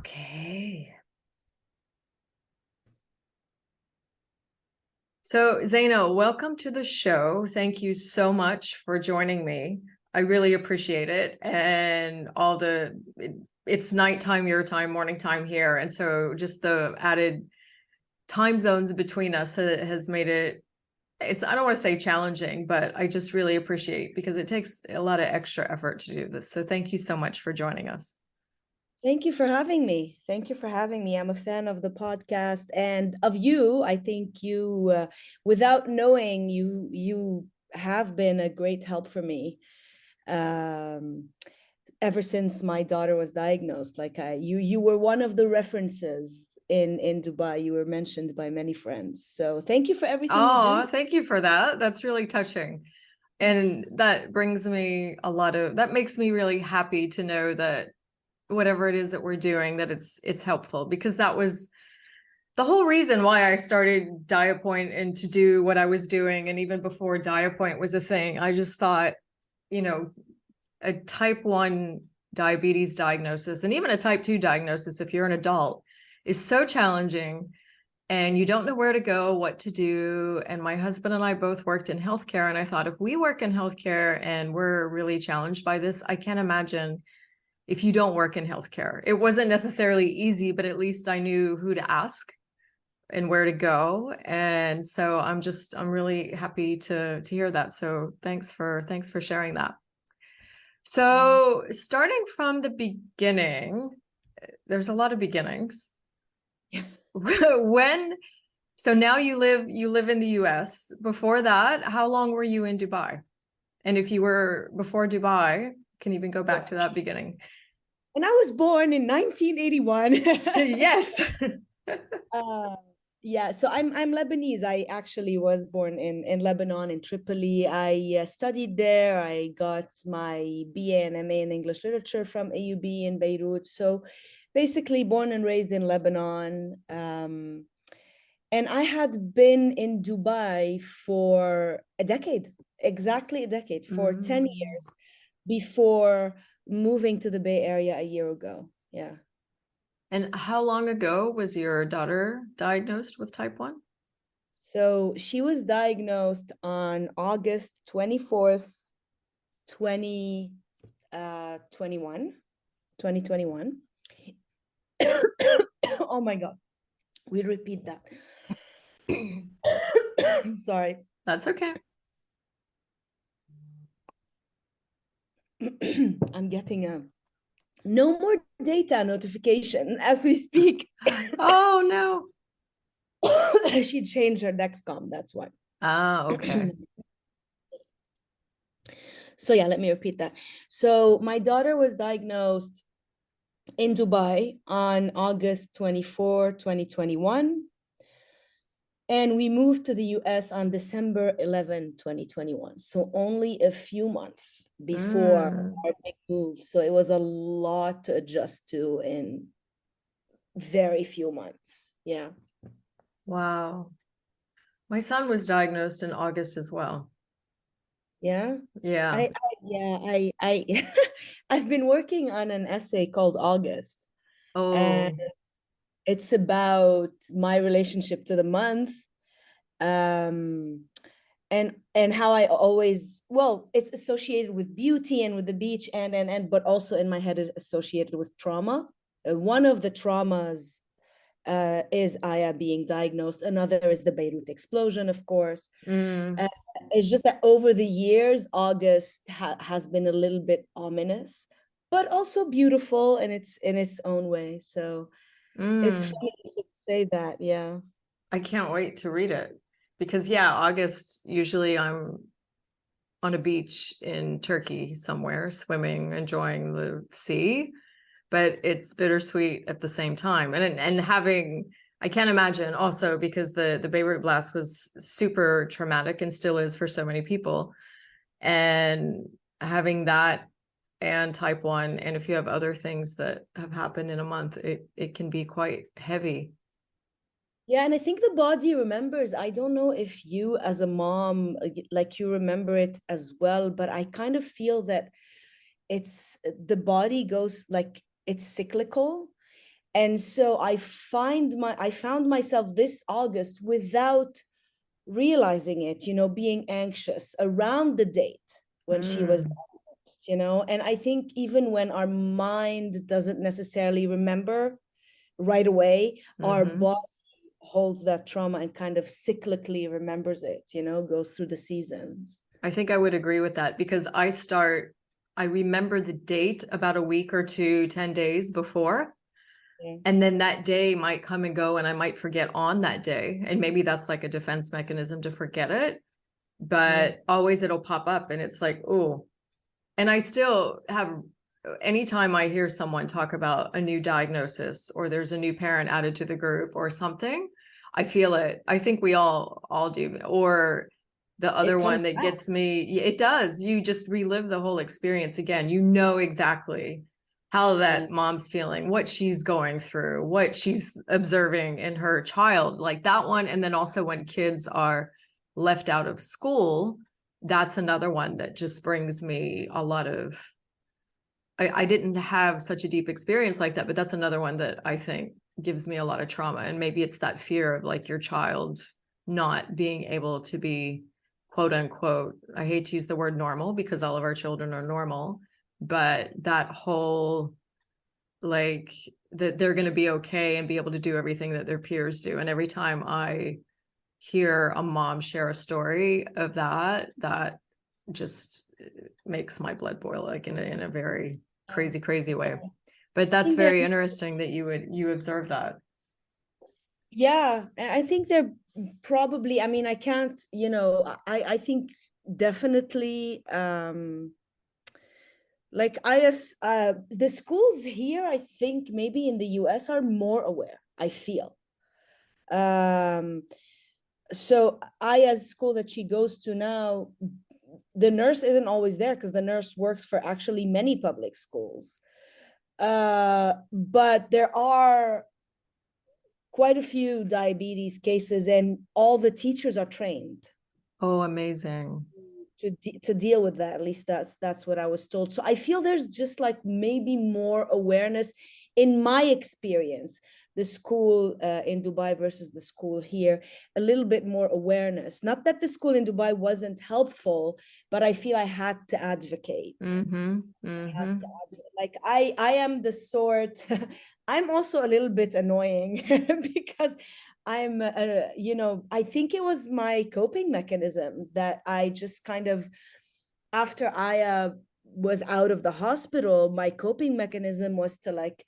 Okay. So, Zeina, welcome to the show. Thank you so much for joining me. I really appreciate it. And it's nighttime, your time, morning time here. And so just the added time zones between us has made I don't want to say challenging, but I just really appreciate because it takes a lot of extra effort to do this. So thank you so much for joining us. Thank you for having me. Thank you for having me. I'm a fan of the podcast and of you. I think you, without knowing you have been a great help for me. Ever since my daughter was diagnosed, you were one of the references in Dubai. You were mentioned by many friends. So thank you for everything you do. Thank you for that. That's really touching. And that makes me really happy to know that whatever it is that we're doing, that it's helpful, because that was the whole reason why I started Diapoint and to do what I was doing. And even before Diapoint was a thing, I just thought, a type 1 diabetes diagnosis and even a type 2 diagnosis, if you're an adult, is so challenging and you don't know where to go, what to do. And my husband and I both worked in healthcare. And I thought, if we work in healthcare and we're really challenged by this, I can't imagine if you don't work in healthcare. It wasn't necessarily easy, but at least I knew who to ask and where to go. And so I'm really happy to hear that. So thanks for sharing that. So starting from the beginning, there's a lot of beginnings. So now you live in the US. Before that, how long were you in Dubai? And if you were before Dubai, can even go back to that beginning. And I was born in 1981. Yes. Yeah, so I'm Lebanese. I actually was born in Lebanon, in Tripoli. I studied there. I got my BA and MA in English literature from AUB in Beirut. So basically born and raised in Lebanon. And I had been in Dubai for a decade, exactly a decade, for 10 years before moving to the Bay Area a year ago. Yeah. And how long ago was your daughter diagnosed with type 1? So she was diagnosed on August 24th, 2021. Oh my God. We repeat that. Sorry. That's okay. I'm getting a no more data notification as we speak. Oh no. She changed her Dexcom, that's why. Okay. So yeah, let me repeat that. So my daughter was diagnosed in Dubai on August 24, 2021. And we moved to the US on December 11, 2021. So only a few months before our big move. So it was a lot to adjust to in very few months. Yeah. Wow. My son was diagnosed in August as well. Yeah. Yeah. I've been working on an essay called August. And it's about my relationship to the month. And how I always, well, it's associated with beauty and with the beach and but also in my head is associated with trauma. One of the traumas is Aya being diagnosed. Another is the Beirut explosion, of course. It's just that over the years, August has been a little bit ominous, but also beautiful in its own way. So it's funny you should say that. Yeah. I can't wait to read it because August, usually I'm on a beach in Turkey somewhere, swimming, enjoying the sea, but it's bittersweet at the same time. And having, I can't imagine also because the Beirut blast was super traumatic and still is for so many people. And having that and type 1, and if you have other things that have happened in a month, it can be quite heavy. Yeah, and I think the body remembers. I don't know if you as a mom, like you remember it as well, but I kind of feel that the body goes like it's cyclical. And so I found myself this August without realizing it, being anxious around the date when she was diagnosed, and I think even when our mind doesn't necessarily remember right away, our body holds that trauma and kind of cyclically remembers it, goes through the seasons. I think I would agree with that, because I remember the date about a week or 2, 10 days before. Yeah. And then that day might come and go, and I might forget on that day. And maybe that's like a defense mechanism to forget it. But always it'll pop up, and it's like, oh. And I still have, anytime I hear someone talk about a new diagnosis, or there's a new parent added to the group or something, I feel it. I think we all do. Or the other one that gets me, it does. You just relive the whole experience again. You know exactly how that mom's feeling, what she's going through, what she's observing in her child, like that one. And then also when kids are left out of school, that's another one that just brings me a lot of, I didn't have such a deep experience like that, but that's another one that I think gives me a lot of trauma. And maybe it's that fear of like your child not being able to be, quote unquote, I hate to use the word normal because all of our children are normal, but that whole, like, that they're going to be okay and be able to do everything that their peers do. And every time I hear a mom share a story of that, that just makes my blood boil, like in a very crazy way. But that's very interesting that you observe that. Yeah, I think they're probably, I mean, I can't, I think definitely, like the schools here, I think maybe in the US are more aware, I feel. So Aya's school that she goes to now, the nurse isn't always there because the nurse works for actually many public schools. But there are quite a few diabetes cases, and all the teachers are trained. Oh, amazing. To deal with that. At least that's what I was told. So I feel there's just like maybe more awareness in my experience, the school in Dubai versus the school here, a little bit more awareness. Not that the school in Dubai wasn't helpful, but I feel I had to advocate. Like I am the sort, I'm also a little bit annoying because I'm, I think it was my coping mechanism that I just kind of, after I was out of the hospital, my coping mechanism was to like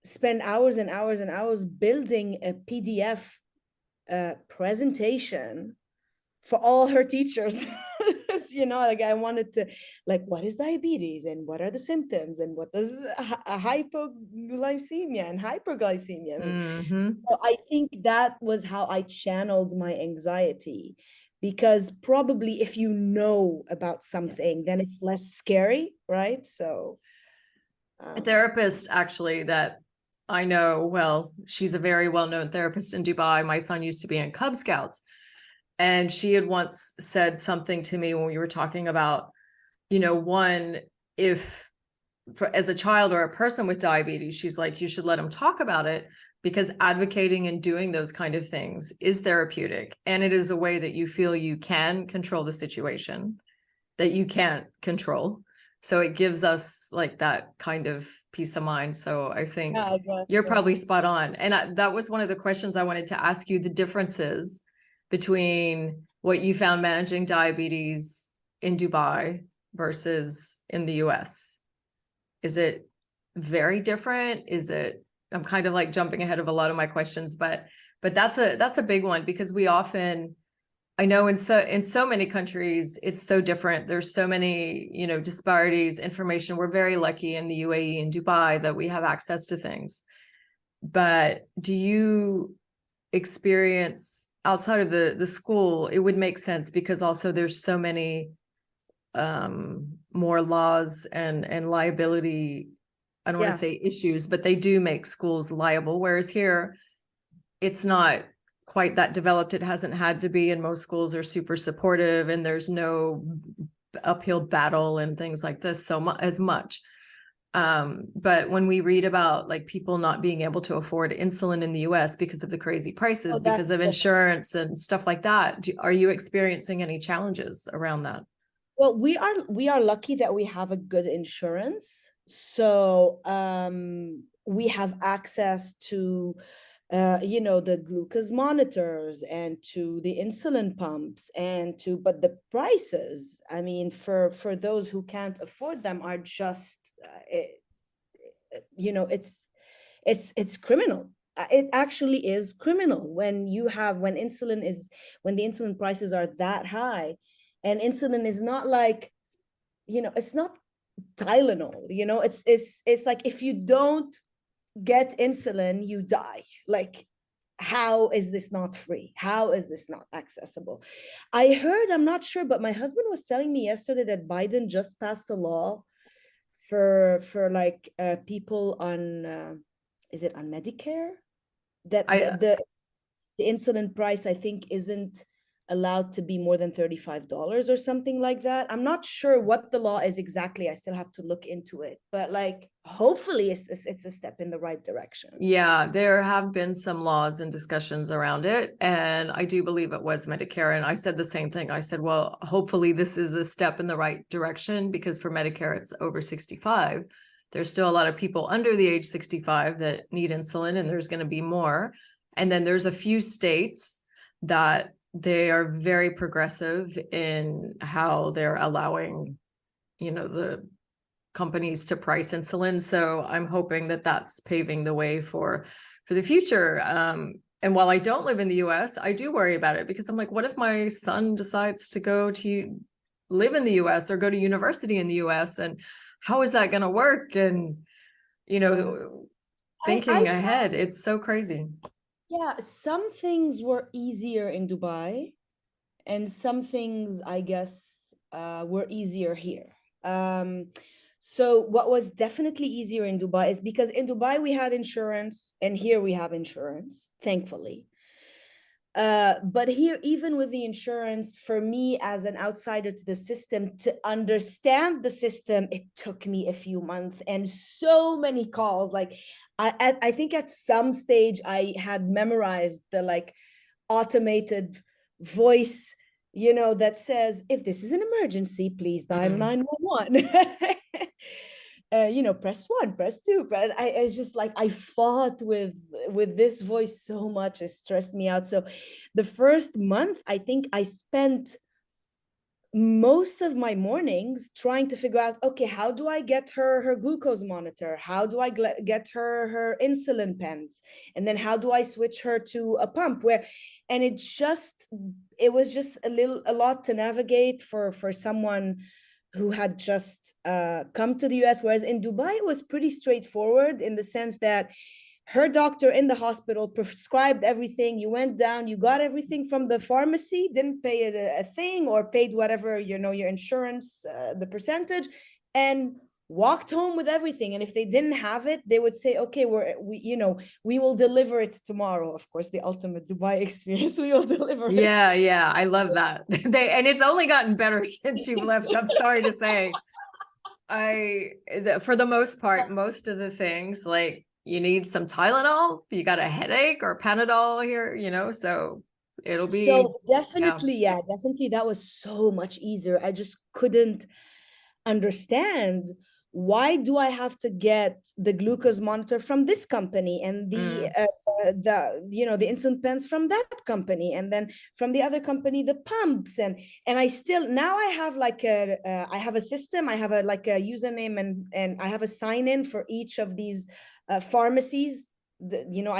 spend hours and hours and hours building a PDF presentation for all her teachers. Like I wanted to, like, what is diabetes and what are the symptoms and what does a hypoglycemia and hyperglycemia mean? So I think that was how I channeled my anxiety, because probably if you know about something, then it's less scary, right? So a therapist actually that I know, well, she's a very well-known therapist in Dubai. My son used to be in Cub Scouts. And she had once said something to me when we were talking about, one, if as a child or a person with diabetes, she's like, you should let them talk about it, because advocating and doing those kind of things is therapeutic. And it is a way that you feel you can control the situation that you can't control. So it gives us like that kind of peace of mind. So I think you're probably spot on. And that was one of the questions I wanted to ask you, the differences between what you found managing diabetes in Dubai versus in the US. Is it very different? I'm kind of like jumping ahead of a lot of my questions, but that's a big one, because we often, I know in so many countries, it's so different. There's so many, disparities, information. We're very lucky in the UAE and Dubai that we have access to things. But do you experience outside of the school? It would make sense, because also there's so many more laws and liability, I don't want to say issues, but they do make schools liable. Whereas here, it's not quite that developed. It hasn't had to be, and most schools are super supportive, and there's no uphill battle and things like this as much. But when we read about like people not being able to afford insulin in the US because of the crazy prices, Oh, because of insurance and stuff like that, are you experiencing any challenges around that? well, we are lucky that we have a good insurance. So we have access to the glucose monitors and to the insulin pumps but the prices, I mean, for those who can't afford them are just it's criminal. It actually is criminal when the insulin prices are that high, and insulin is not like, it's not Tylenol, it's like if you don't get insulin, you die. Like, how is this not free? How is this not accessible? I heard, I'm not sure, but my husband was telling me yesterday that Biden just passed a law for like people on is it on Medicare, that I the insulin price, I think, isn't allowed to be more than $35 or something like that. I'm not sure what the law is exactly. I still have to look into it, but like, hopefully it's a step in the right direction. Yeah, there have been some laws and discussions around it. And I do believe it was Medicare. And I said the same thing. I said, well, hopefully this is a step in the right direction, because for Medicare, it's over 65. There's still a lot of people under the age 65 that need insulin, and there's going to be more. And then there's a few states that they are very progressive in how they're allowing, the companies to price insulin. So I'm hoping that that's paving the way for the future. And while I don't live in the US, I do worry about it, because I'm like, what if my son decides to go to live in the US or go to university in the US, and how is that going to work? And, thinking ahead, it's so crazy. Yeah, some things were easier in Dubai, and some things, I guess, were easier here. So what was definitely easier in Dubai is because in Dubai we had insurance, and here we have insurance, thankfully. But here, even with the insurance, for me as an outsider to the system, to understand the system, it took me a few months and so many calls. Like, I think at some stage I had memorized the like automated voice, that says, if this is an emergency, please dial 911. Press 1, press 2. It's just like I fought with this voice so much. It stressed me out. So the first month, I think I spent most of my mornings trying to figure out, okay, how do I get her glucose monitor? How do I get her insulin pens? And then how do I switch her to a pump? And it was just a lot to navigate for someone who had just come to the US. Whereas in Dubai, it was pretty straightforward in the sense that her doctor in the hospital prescribed everything. You went down, you got everything from the pharmacy, didn't pay a thing, or paid whatever, your insurance, the percentage, and walked home with everything. And if they didn't have it, they would say, okay, we will deliver it tomorrow. Of course, the ultimate Dubai experience, we will deliver it. Yeah, I love that. And it's only gotten better since you've left, I'm sorry to say. For the most part, most of the things, like, you need some Tylenol, you got a headache, or Panadol here, so it'll be. So definitely that was so much easier. I just couldn't understand, why do I have to get the glucose monitor from this company, and the insulin pens from that company, and then from the other company the pumps, and I still, now I have like I have a system, I have a username, and I have a sign in for each of these pharmacies.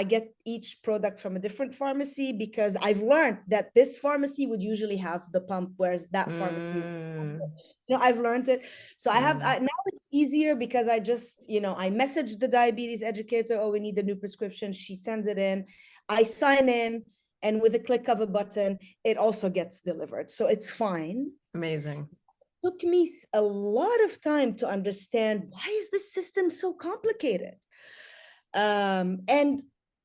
I get each product from a different pharmacy, because I've learned that this pharmacy would usually have the pump, whereas that pharmacy, I've learned it. So now it's easier, because I just, I message the diabetes educator, oh, we need the new prescription. She sends it in, I sign in, and with a click of a button, it also gets delivered. So it's fine. Amazing. It took me a lot of time to understand, why is this system so complicated? And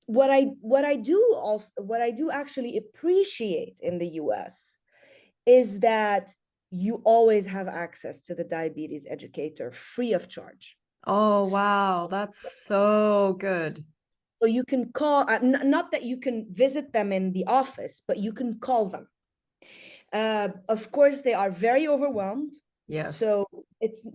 what I do actually appreciate in the US is that you always have access to the diabetes educator free of charge. Oh, wow. That's so good. So you can call, not that you can visit them in the office, but you can call them. Of course, they are very overwhelmed. Yes. So it's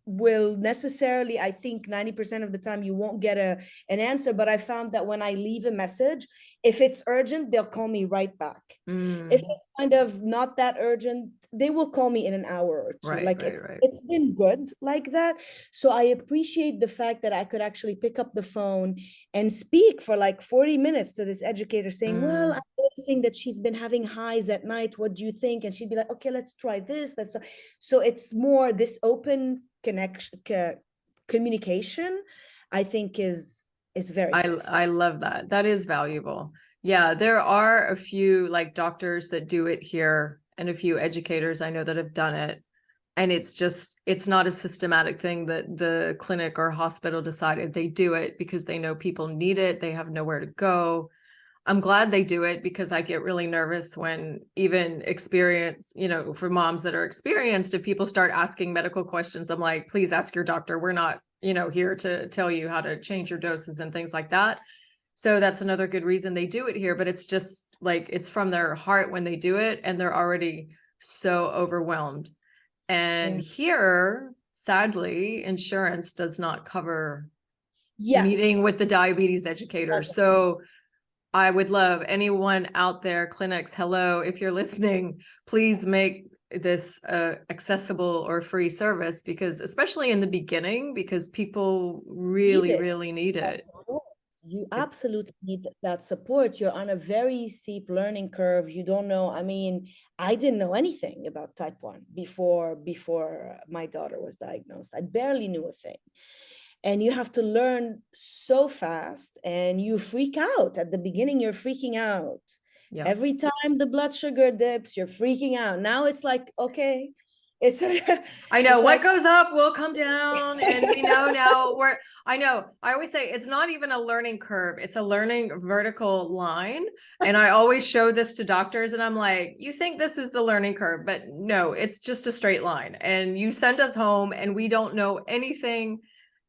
will necessarily, I think 90% of the time you won't get an answer. But I found that when I leave a message, if it's urgent, they'll call me right back. If Mm, it's kind of not that urgent, they will call me in an hour or two. right, Like right, right. it's been good like that. So I appreciate the fact that I could actually pick up the phone and speak for like 40 minutes to this educator saying, well, Mm. I'm noticing that she's been having highs at night. What do you think? And she'd be like, okay, let's try this. So it's more this open connection, communication, I think is very helpful. I love that. That is valuable. Yeah, there are a few like doctors that do it here and a few educators I know that have done it. And it's not a systematic thing that the clinic or hospital decided. They do it because they know people need it. They have nowhere to go. I'm glad they do it because I get really nervous when even experience, for moms that are experienced, if people start asking medical questions, I'm like, please ask your doctor. We're not, here to tell you how to change your doses and things like that. So that's another good reason they do it here, but it's just like, it's from their heart when they do it and they're already so overwhelmed. And Yeah. here, sadly, insurance does not cover meeting Yes. with the diabetes educator. So I would love anyone out there, clinics, hello, if you're listening, please make this accessible or free service, because especially in the beginning, because people Need really, it. really need That it. support. You It's, absolutely need that support. You're on a very steep learning curve. You don't know. I mean, I didn't know anything about type 1 before my daughter was diagnosed. I barely knew a thing. And you have to learn so fast and you freak out. At the beginning, you're freaking out. yeah. Every time the blood sugar dips, you're freaking out. Now it's like, okay, it's I know it's what like goes up will come down. And we know now I know, I always say it's not even a learning curve, it's a learning vertical line. And I always show this to doctors and I'm like, you think this is the learning curve, but no, it's just a straight line. And you send us home and we don't know anything.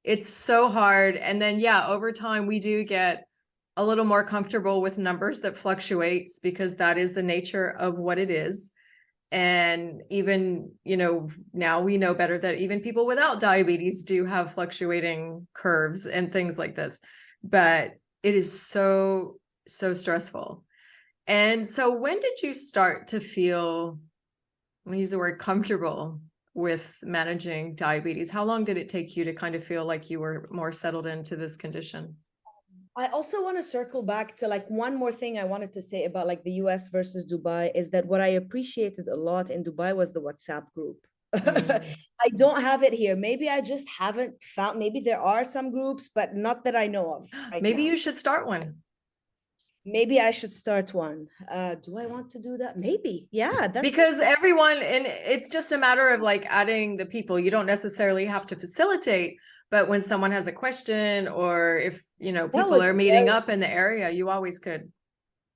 It's so hard. And then, yeah, over time, we do get a little more comfortable with numbers that fluctuates because that is the nature of what it is. And even, now we know better that even people without diabetes do have fluctuating curves and things like this. But it is so, so stressful. And so when did you start to feel, I'm gonna use the word comfortable with managing diabetes? How long did it take you to kind of feel like you were more settled into this condition? I also want to circle back to like one more thing I wanted to say about like the US versus Dubai is that what I appreciated a lot in Dubai was the WhatsApp group. Mm. I don't have it here. Maybe I just haven't found, maybe there are some groups, but not that I know of right Maybe now. you should start one. Maybe I should start one. Do I want to do that? Maybe. Yeah, that's Because everyone, and it's just a matter of like adding the people. You don't necessarily have to facilitate, but when someone has a question or if, that people are was meeting very up in the area, you always could.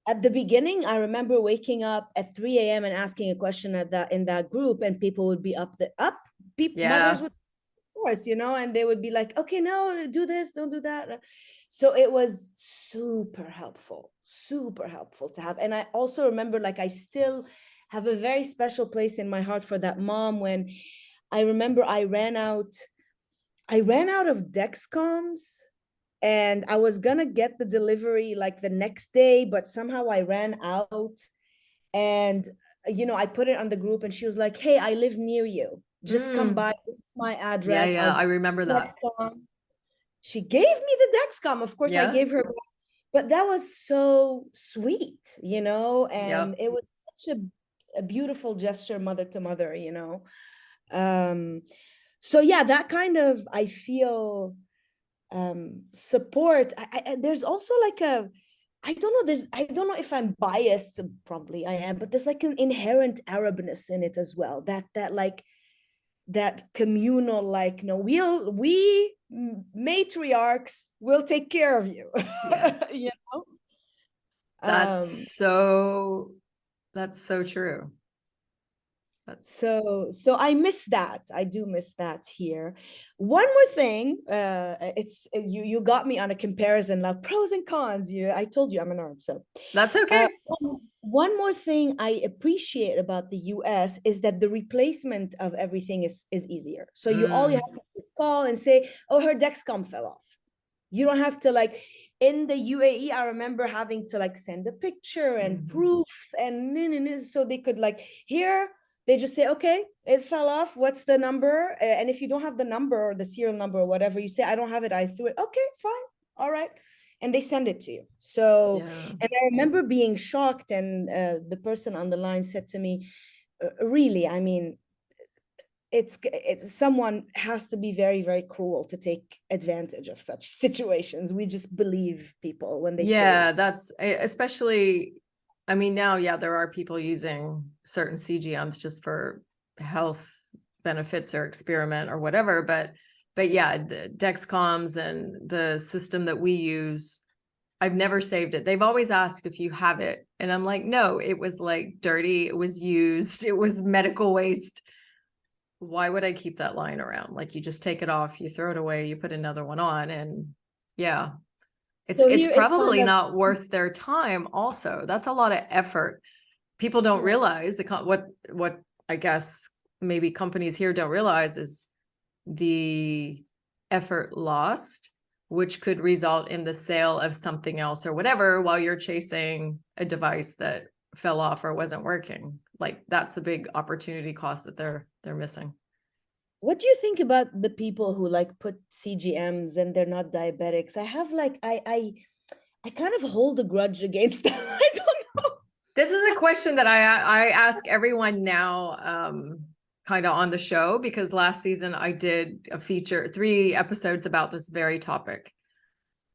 at the beginning. I remember waking up at 3 a.m. and asking a question at that in that group, and people would be mothers Yeah. would, of course, and they would be like, okay, no, do this, don't do that. So it was super helpful to have. And I also remember, like, I still have a very special place in my heart for that mom when I remember I ran out of Dexcoms and I was gonna get the delivery like the next day, but somehow I ran out. And I put it on the group, and she was like, "Hey, I live near you. Just come Mm. by. This is my Yeah, address. yeah, I'll I give remember you that. Dexcom." She gave me the Dexcom. Of course, I Yeah. gave her back. But that was so sweet, and Yep. it was such a beautiful gesture, mother to mother, Um, so yeah, that kind of, I feel, support. There's also like I don't know if I'm biased, probably I am, but there's like an inherent Arabness in it as well, that like that communal, like, no, we matriarchs will take care of you. Yes. you know um That's so, that's so true. So I miss that. I do miss that here. One more thing, it's you got me on a comparison, like pros and cons. I told you I'm a nerd. So That's okay. one more thing I appreciate about the US is that the replacement of everything is easier. So all you have to do is call and say, oh, her Dexcom fell off. You don't have to like, in the UAE, I remember having to like send a picture and proof and so they could like, here they just say, okay, it fell off. What's the number? And if you don't have the number or the serial number or whatever, you say, I don't have it. I threw it. Okay, fine. All right. And they send it to you. So, and I remember being shocked. And the person on the line said to me, really, I mean, it's someone has to be very, very cruel to take advantage of such situations. We just believe people when they say that's especially, I mean, now, there are people using certain CGMs just for health benefits or experiment or whatever, but yeah, the Dexcoms and the system that we use, I've never saved it. They've always asked if you have it, and I'm like, no, it was like dirty, it was used, it was medical waste. Why would I keep that lying around? Like, you just take it off, you throw it away, you put another one on, and it's probably not worth their time. Also, that's a lot of effort. People don't realize what I guess maybe companies here don't realize is the effort lost, which could result in the sale of something else or whatever, while you're chasing a device that fell off or wasn't working. Like, that's a big opportunity cost that they're missing. What do you think about the people who like put CGMs and they're not diabetics? I have like, I kind of hold a grudge against them. I don't know. This is a question that I ask everyone now, kind of on the show, because last season I did a feature, 3 episodes about this very topic.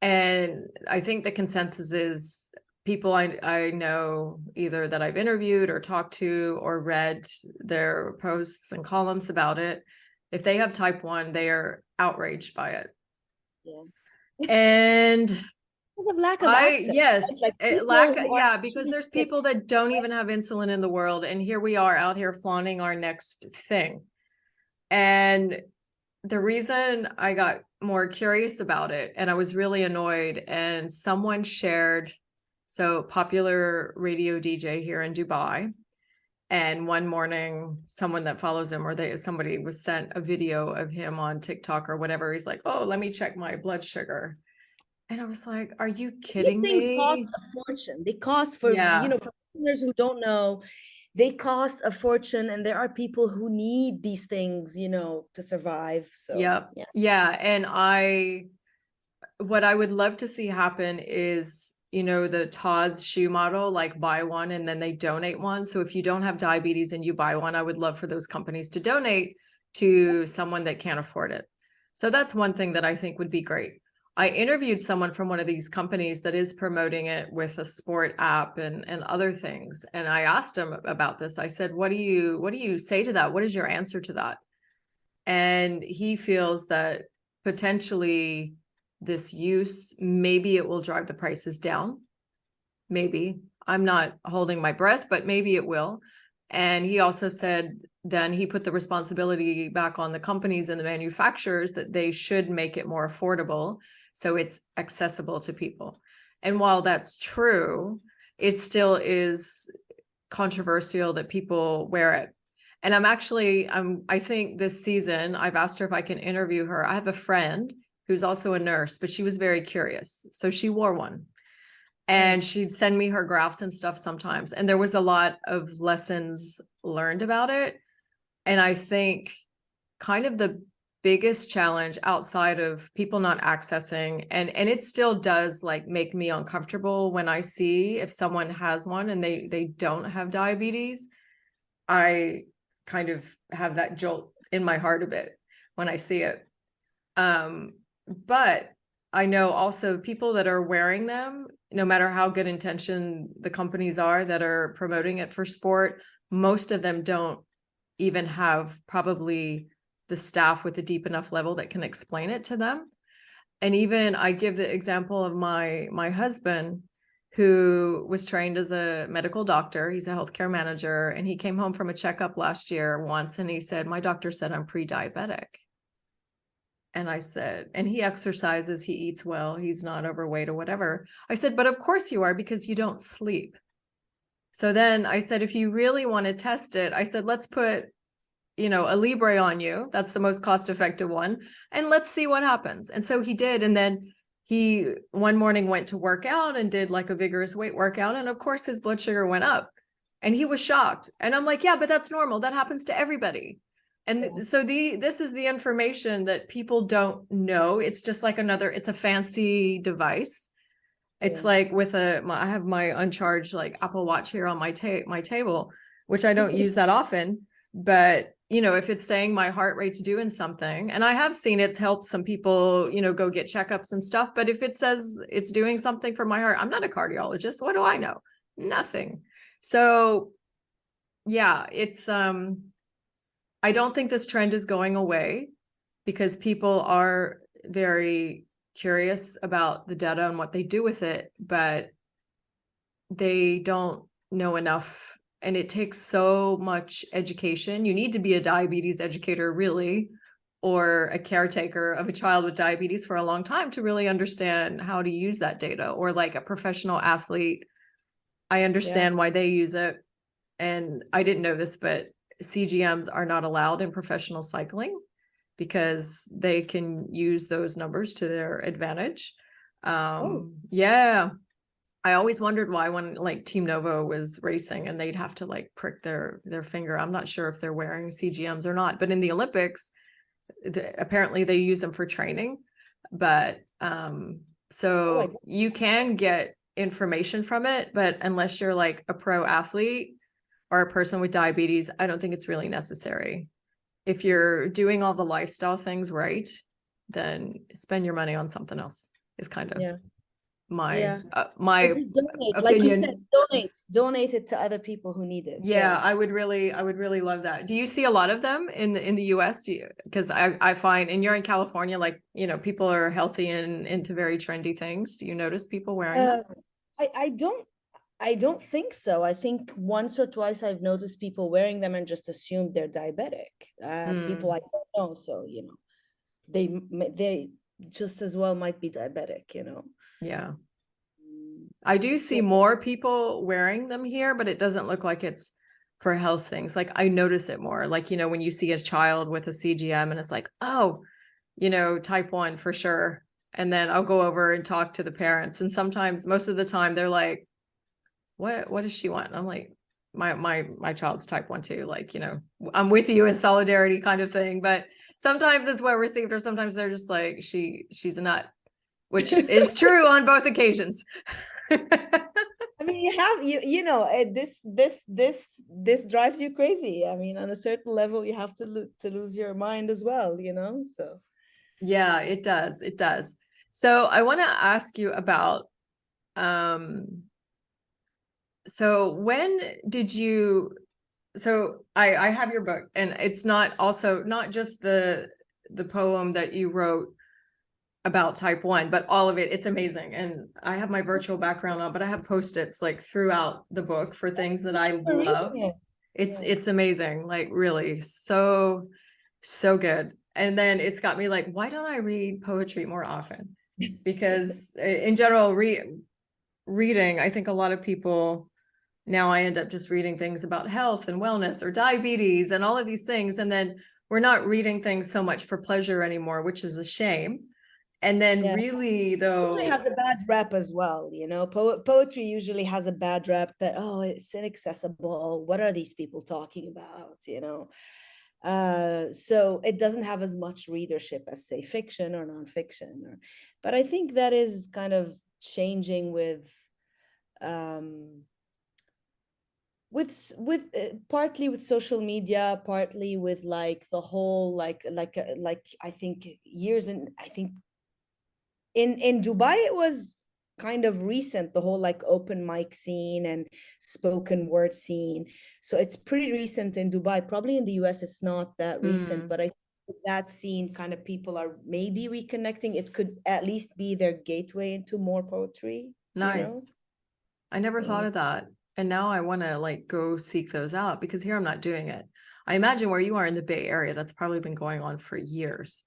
And I think the consensus is people I know, either that I've interviewed or talked to or read their posts and columns about it, if they have type 1, they are outraged by it. Yeah. And because of lack of access. Yes, like because there's people that don't even have insulin in the world, and here we are out here flaunting our next thing. And the reason I got more curious about it, and I was really annoyed, and someone shared, so popular radio DJ here in Dubai, and one morning someone that follows him, or somebody was sent a video of him on TikTok or whatever. He's like, oh, let me check my blood sugar. And I was like, are you kidding me? These things cost a fortune. They cost for listeners who don't know, they cost a fortune, and there are people who need these things, to survive. So yeah. And what I would love to see happen is, the Todd's shoe model, like buy one and then they donate one. So if you don't have diabetes and you buy one, I would love for those companies to donate to someone that can't afford it. So that's one thing that I think would be great. I interviewed someone from one of these companies that is promoting it with a sport app and other things. And I asked him about this. I said, what do you say to that? What is your answer to that? And he feels that potentially this use, maybe it will drive the prices down. Maybe. I'm not holding my breath, but maybe it will. And he also said then he put the responsibility back on the companies and the manufacturers that they should make it more affordable, so it's accessible to people. And while that's true, it still is controversial that people wear it. And I think this season, I've asked her if I can interview her. I have a friend who's also a nurse, but she was very curious. So she wore one. And she'd send me her graphs and stuff sometimes. And there was a lot of lessons learned about it. And I think kind of the biggest challenge outside of people not accessing, and it still does like make me uncomfortable when I see if someone has one and they don't have diabetes. I kind of have that jolt in my heart a bit when I see it. But I know also people that are wearing them, no matter how good intention the companies are that are promoting it for sport, most of them don't even have probably the staff with a deep enough level that can explain it to them. And even I give the example of my husband. who was trained as a medical doctor. He's a healthcare manager, and he came home from a checkup last year once, and he said, my doctor said I'm pre-diabetic. And I said, and he exercises, he eats well, he's not overweight or whatever. I said, but of course you are, because you don't sleep. So then I said, if you really want to test it, I said, let's put, a Libre on you. That's the most cost-effective one. And let's see what happens. And so he did. And then he one morning went to work out and did like a vigorous weight workout. And of course his blood sugar went up, and he was shocked. And I'm like, yeah, but that's normal. That happens to everybody. And so this is the information that people don't know. It's just like it's a fancy device. It's like with I have my uncharged like Apple Watch here on my table, which I don't use that often. But, if it's saying my heart rate's doing something, and I have seen it's helped some people, go get checkups and stuff. But if it says it's doing something for my heart, I'm not a cardiologist. What do I know? Nothing. So yeah, it's, I don't think this trend is going away, because people are very curious about the data and what they do with it, but they don't know enough. And it takes so much education. You need to be a diabetes educator, really, or a caretaker of a child with diabetes for a long time to really understand how to use that data. Or like a professional athlete, I understand why they use it. And I didn't know this, but CGMs are not allowed in professional cycling, because they can use those numbers to their advantage. Yeah. I always wondered why, when like Team Novo was racing and they'd have to like prick their finger. I'm not sure if they're wearing CGMs or not, but in the Olympics, apparently they use them for training. But so you can get information from it, but unless you're like a pro athlete or a person with diabetes, I don't think it's really necessary. If you're doing all the lifestyle things right, then spend your money on something else, is kind of my Just donate, opinion. like you said, donate it to other people who need it. Yeah, I would really love that. Do you see a lot of them in the US? Because I find, and you're in California, like, people are healthy and into very trendy things. Do you notice people wearing them? I don't think so. I think once or twice I've noticed people wearing them and just assumed they're diabetic. People I don't know, so they just as well might be diabetic. Yeah, I do see more people wearing them here, but it doesn't look like it's for health things. Like I notice it more, like, when you see a child with a CGM and it's like, oh, type 1 for sure. And then I'll go over and talk to the parents. And sometimes, most of the time, they're like, what does she want? And I'm like, my child's type 1 too. Like, I'm with you in solidarity kind of thing. But sometimes it's well received, or sometimes they're just like, she's a nut, which is true on both occasions. I mean, this drives you crazy. I mean, on a certain level, you have to lose your mind as well, so. Yeah, it does. So I want to ask you about, so when did you, so I have your book, and it's not just the poem that you wrote about type 1, but all of it. It's amazing. And I have my virtual background on, but I have Post-its like throughout the book for things that I loved. It's amazing. Like really so good. And then it's got me like, why don't I read poetry more often? Because in general, reading, I think a lot of people now, I end up just reading things about health and wellness or diabetes and all of these things. And then we're not reading things so much for pleasure anymore, which is a shame. And then really, though, poetry has a bad rap as well. Poetry usually has a bad rap that, oh, it's inaccessible. What are these people talking about? So it doesn't have as much readership as, say, fiction or nonfiction. But I think that is kind of changing with partly with social media, partly with like the whole like I think in Dubai it was kind of recent, the whole like open mic scene and spoken word scene. So it's pretty recent in Dubai. Probably in the US it's not that recent, but I think that scene kind of people are maybe reconnecting. It could at least be their gateway into more poetry. Nice. I never thought So of that. And now I want to like go seek those out because here I'm not doing it. I imagine where you are in the Bay Area, that's probably been going on for years,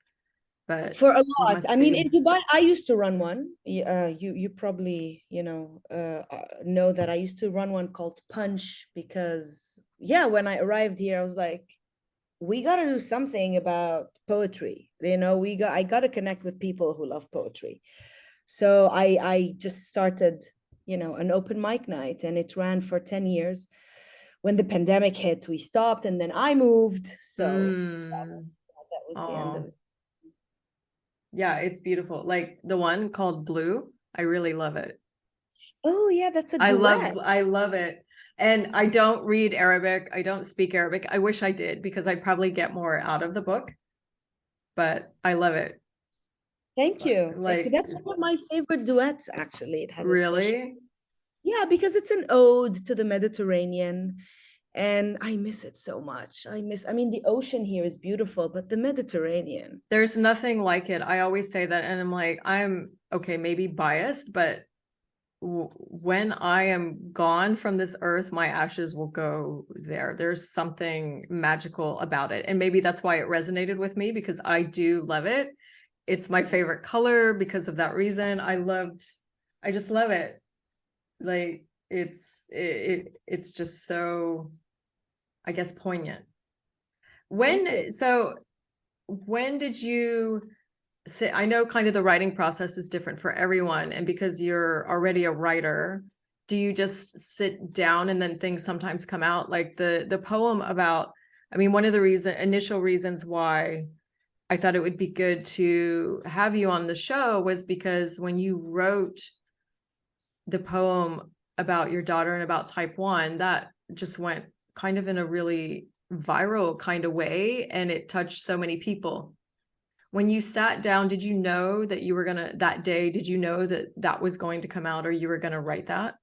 but for a it lot, I must mean, be. in Dubai, I used to run one. You probably, know that I used to run one called Punch because, yeah, when I arrived here, I was like, we got to do something about poetry. I got to connect with people who love poetry. So I just started, an open mic night, and it ran for 10 years. When the pandemic hit, we stopped, and then I moved. So that was the end of Oh, it. yeah, it's beautiful. Like the one called Blue, I really love it. Oh, yeah, that's a duet. I love it. And I don't read Arabic. I don't speak Arabic. I wish I did because I'd probably get more out of the book, but I love it. Thank you. Thank you. Like, That's one of my favorite duets, actually. It has a special, really? yeah, because it's an ode to the Mediterranean. And I miss it so much. I mean, the ocean here is beautiful, but the Mediterranean. There's nothing like it. I always say that, and I'm like, I'm okay, maybe biased, but when I am gone from this earth, my ashes will go there. There's something magical about it. And maybe that's why it resonated with me because I do love it. It's my favorite color because of that reason. I just love it. Like it's just so, I guess, poignant. Thank you. When did you say, I know kind of the writing process is different for everyone, and because you're already a writer, do you just sit down and then things sometimes come out? Like the poem about, I mean, one of the initial reasons why I thought it would be good to have you on the show was because when you wrote the poem about your daughter and about type 1, that just went kind of in a really viral kind of way, and it touched so many people. When you sat down, did you know that you were gonna, that day, did you know that that was going to come out or you were gonna write that?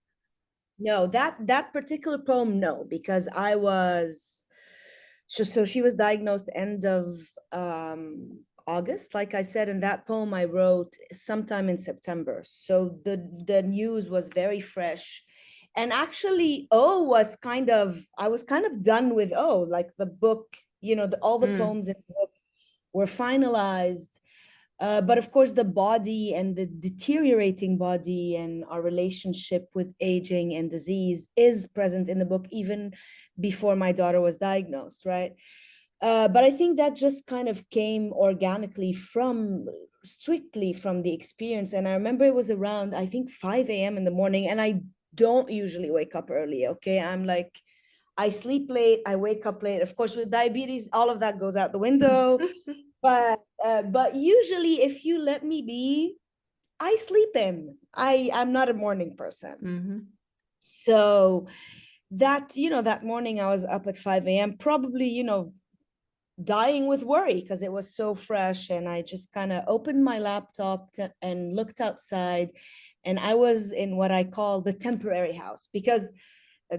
No, that particular poem, no, because I was so she was diagnosed end of August, like I said, and that poem I wrote sometime in September. So the news was very fresh. And actually, I was kind of done with like the book, all the Mm, poems in the book were finalized. But of course, the body and the deteriorating body and our relationship with aging and disease is present in the book, even before my daughter was diagnosed, right? But I think that just kind of came organically strictly from the experience. And I remember it was around, I think, 5 a.m. in the morning. And I don't usually wake up early, okay? I'm like, I sleep late, I wake up late. Of course, with diabetes, all of that goes out the window. But usually, if you let me be, I sleep in. I'm not a morning person. mm-hmm. So that morning I was up at 5 a.m., probably, dying with worry because it was so fresh. And I just kind of opened my laptop and looked outside. And I was in what I call the temporary house, because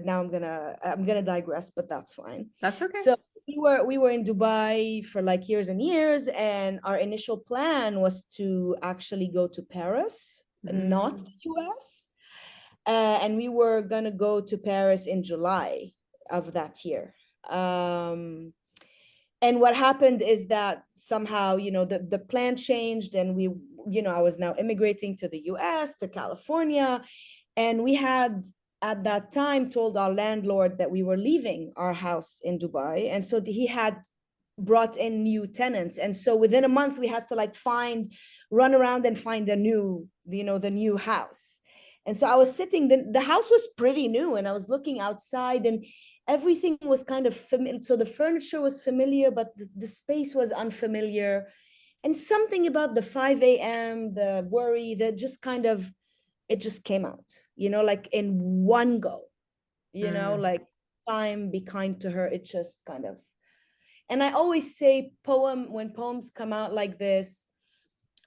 now I'm gonna digress, but that's fine. That's okay. So we were in Dubai for like years and years, and our initial plan was to actually go to Paris, not Mm. the US. And we were gonna go to Paris in July of that year. And what happened is that somehow, the plan changed, and I was now immigrating to the US, to California. And we had at that time told our landlord that we were leaving our house in Dubai. And so he had brought in new tenants. And so within a month, we had to like run around and find the new house. And so I was sitting, the house was pretty new, and I was looking outside, and everything was kind of familiar. So the furniture was familiar, but the space was unfamiliar. And something about the 5 a.m., the worry, that just kind of, it just came out, like in one go, Mm. like time, be kind to her. It just kind of, and I always say when poems come out like this,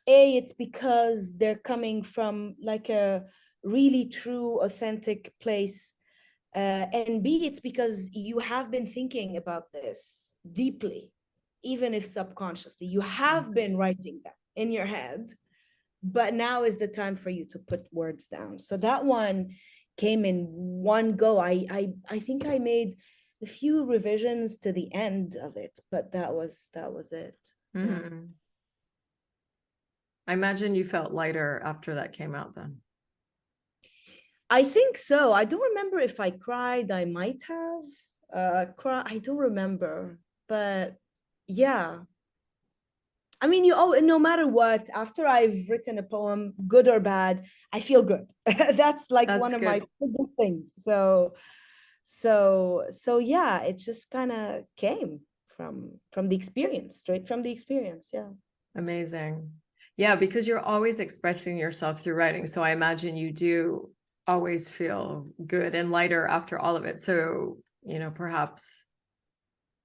it's because they're coming from like a really true, authentic place. And B, it's because you have been thinking about this deeply, even if subconsciously. You have been writing that in your head, but now is the time for you to put words down. So that one, came in one go. I think I made a few revisions to the end of it, but that was it. Yeah. Mm-hmm. I imagine you felt lighter after that came out then. I think so. I don't remember if I cried. I might have cried. I don't remember, but yeah. I mean, no matter what, after I've written a poem, good or bad, I feel good. That's like That's one of my good. good things. So yeah, it just kind of came from the experience, straight from the experience. Yeah. Amazing. Yeah, because you're always expressing yourself through writing. So I imagine you do always feel good and lighter after all of it. So, perhaps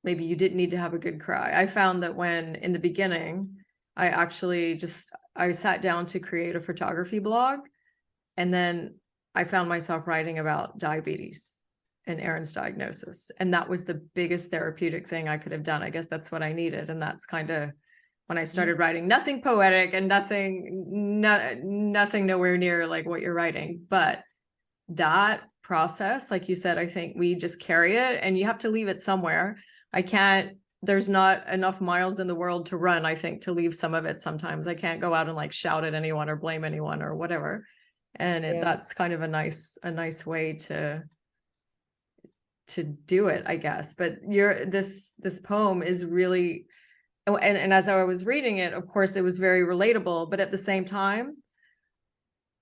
maybe you didn't need to have a good cry. I found that when in the beginning, I sat down to create a photography blog, and then I found myself writing about diabetes and Aaron's diagnosis. And that was the biggest therapeutic thing I could have done. I guess that's what I needed. And that's kind of when I started writing, nothing poetic and nothing nowhere near like what you're writing. But that process, like you said, I think we just carry it and you have to leave it somewhere. There's not enough miles in the world to run, I think, to leave some of it sometimes. I can't go out and like shout at anyone or blame anyone or whatever. And that's kind of a nice way to do it, I guess. But this poem is really, and as I was reading it, of course, it was very relatable, but at the same time,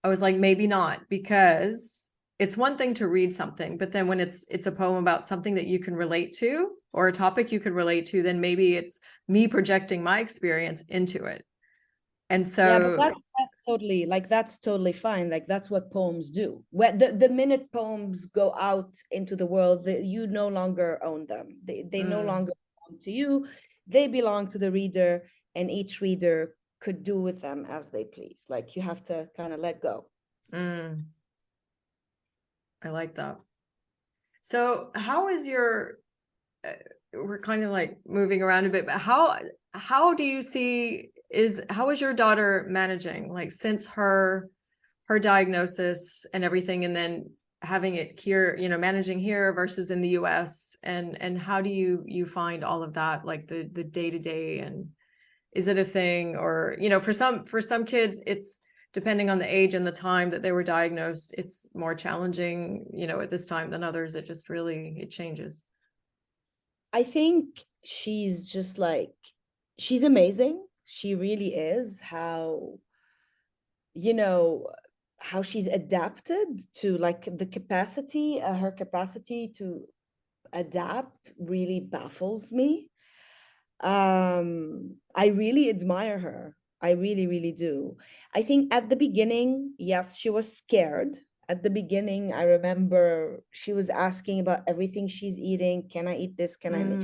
I was like, maybe not, because it's one thing to read something, but then when it's a poem about something that you can relate to or a topic you can relate to, then maybe it's me projecting my experience into it. And so yeah, but that's totally fine. Like that's what poems do. When the minute poems go out into the world, you no longer own them. They no longer belong to you. They belong to the reader, and each reader could do with them as they please. Like you have to kind of let go. I like that. So how is your we're kind of like moving around a bit, but how do you see how is your daughter managing, like, since her diagnosis and everything, and then having it here, managing here versus in the US, and how do you find all of that, like the day to day, and is it a thing, or for some kids, it's depending on the age and the time that they were diagnosed, it's more challenging, at this time than others. It just really, it changes. I think she's just like, she's amazing. She really is. How she's adapted to like the capacity, her capacity to adapt really baffles me. I really admire her. I really, really do. I think at the beginning, yes, she was scared. At the beginning, I remember she was asking about everything she's eating. Can I eat this? Can I,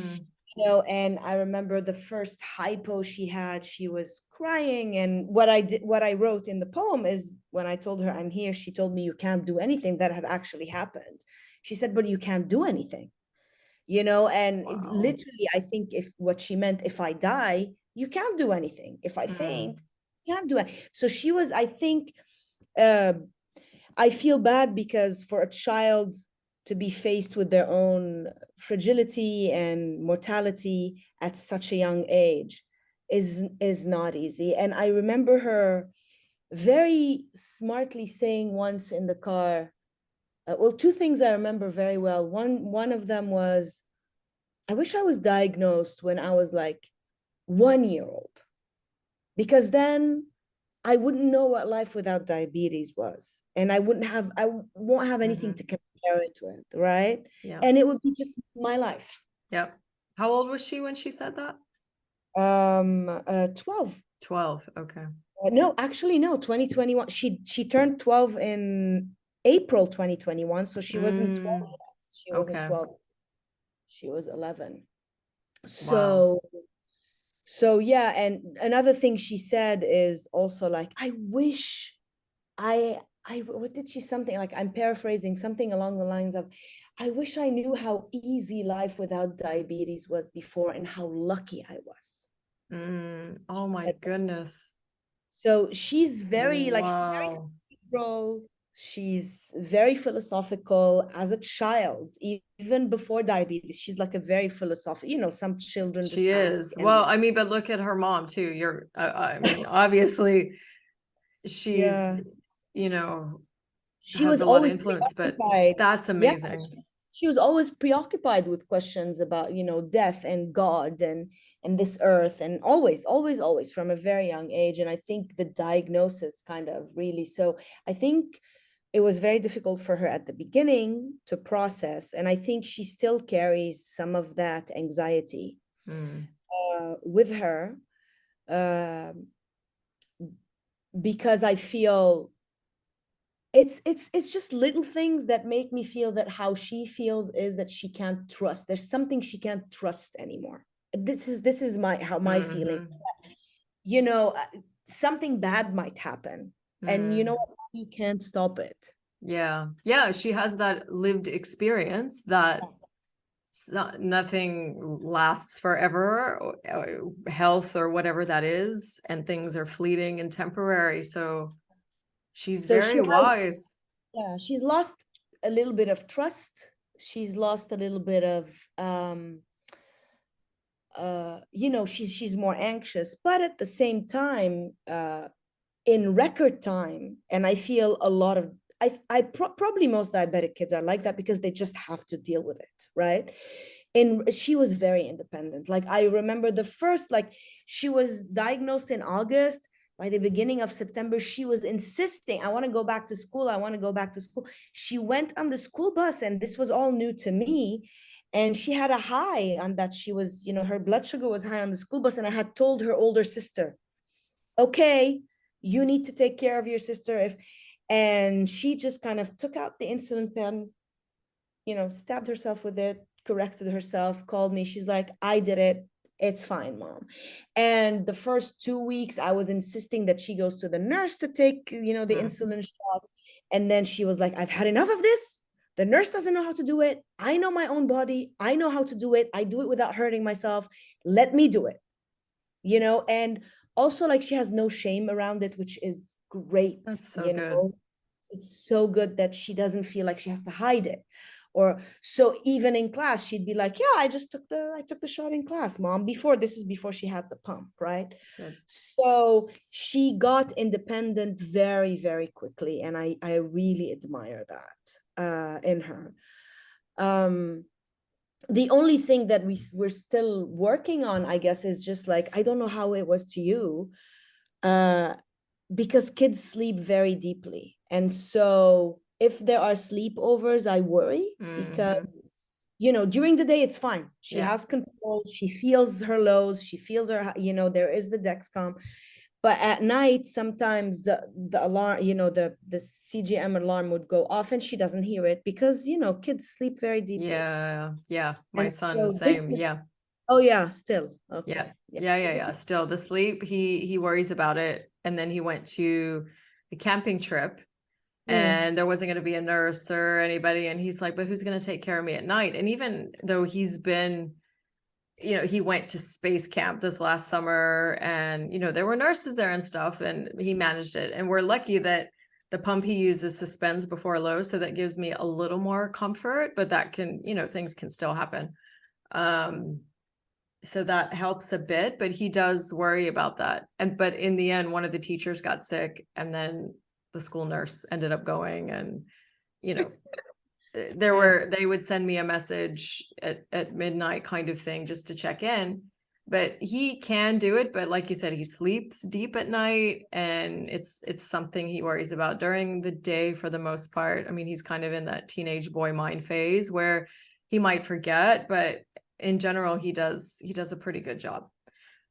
and I remember the first hypo she had, she was crying. And what I wrote in the poem is when I told her I'm here, she told me you can't do anything. That had actually happened. She said, but you can't do anything. And Wow. literally, I think if what she meant, if I die, you can't do anything. If I faint, you can't do it. So she was, I think, I feel bad because for a child to be faced with their own fragility and mortality at such a young age is not easy. And I remember her very smartly saying once in the car, well, two things I remember very well. One of them was, I wish I was diagnosed when I was like 1 year old, because then I wouldn't know what life without diabetes was. And I won't have anything to compare it with, right? Yeah. And it would be just my life. Yep. How old was she when she said that? 12. 12. Okay. No, actually, no, 2021. She turned 12 in April 2021. So she wasn't 12 yet. She wasn't Okay. 12. She was 11. Wow. So yeah, and another thing she said is also like, I wish what did she, something like, I'm paraphrasing, something along the lines of, I wish I knew how easy life without diabetes was before and how lucky I was. Oh my goodness. So she's very Wow. cerebral. She's very philosophical as a child, even before diabetes. She's like a very philosophical, you know, some children just She ask. is. Well, I mean, but look at her mom too. I mean, obviously she's, Yeah, you know, she has was a lot of always influence, but preoccupied. that's Yeah, amazing. she was always preoccupied with questions about, you know, death and God and this earth, and always from a very young age. And I think the diagnosis kind of really, so I think it was very difficult for her at the beginning to process, and I think she still carries some of that anxiety Mm. with her, uh, because I feel it's just little things that make me feel that how she feels is that she can't trust. There's something she can't trust anymore. This is my feeling. Mm-hmm. You know, something bad might happen, and you know Mm. what? You can't stop it. Yeah. Yeah. She has that lived experience that nothing lasts forever, health or whatever that is, and things are fleeting and temporary. So she's So she very has, wise. yeah, she's lost a little bit of trust. She's lost a little bit of you know, she's more anxious, but at the same time, in record time, and I feel a lot of probably most diabetic kids are like that because they just have to deal with it, right? And she was very independent. Like I remember the first, like she was diagnosed in August. By the beginning of September, she was insisting, I want to go back to school. I want to go back to school. She went on the school bus, and this was all new to me. And she had a high on that. She was, you know, her blood sugar was high on the school bus. And I had told her older sister, okay, you need to take care of your sister. And she just kind of took out the insulin pen, you know, stabbed herself with it, corrected herself, called me. She's like, I did it. It's fine, mom. And the first 2 weeks, I was insisting that she goes to the nurse to take, you know, the Mm. insulin shots. And then she was like, I've had enough of this. The nurse doesn't know how to do it. I know my own body. I know how to do it. I do it without hurting myself. Let me do it, you know? And also, like, she has no shame around it, which is great, That's so you good. know? It's so good that she doesn't feel like she has to hide it. Or so even in class, she'd be like, yeah, I took the shot in class, mom, before, this is before she had the pump, right? Good. So she got independent very, very quickly. And I really admire that in her. The only thing that we're still working on, I guess, is just like, I don't know how it was to you, uh, because kids sleep very deeply. And so if there are sleepovers, I worry Mm-hmm. because, you know, during the day, it's fine. She Yeah. has control. She feels her lows. She feels her, you know, there is the Dexcom. But at night, sometimes the alarm, you know, the CGM alarm would go off and she doesn't hear it because, you know, kids sleep very deeply. Yeah. Yeah. My And son, the so this same. is, Yeah. oh yeah, still. Yeah. Okay. Yeah. Yeah. So Yeah. this Yeah. is, Still the sleep, he worries about it. And then he went to a camping trip mm, and there wasn't going to be a nurse or anybody. And he's like, but who's going to take care of me at night? And even though he's been, you know, he went to space camp this last summer and, you know, there were nurses there and stuff and he managed it. And we're lucky that the pump he uses suspends before low. So that gives me a little more comfort, but that can, you know, things can still happen. Um, so that helps a bit, but he does worry about that. And, but in the end, one of the teachers got sick and then the school nurse ended up going and, you know, yeah. they would send me a message at midnight kind of thing just to check in, but he can do it. But like you said, he sleeps deep at night and it's something he worries about during the day for the most part. I mean, he's kind of in that teenage boy mind phase where he might forget, but in general, he does a pretty good job.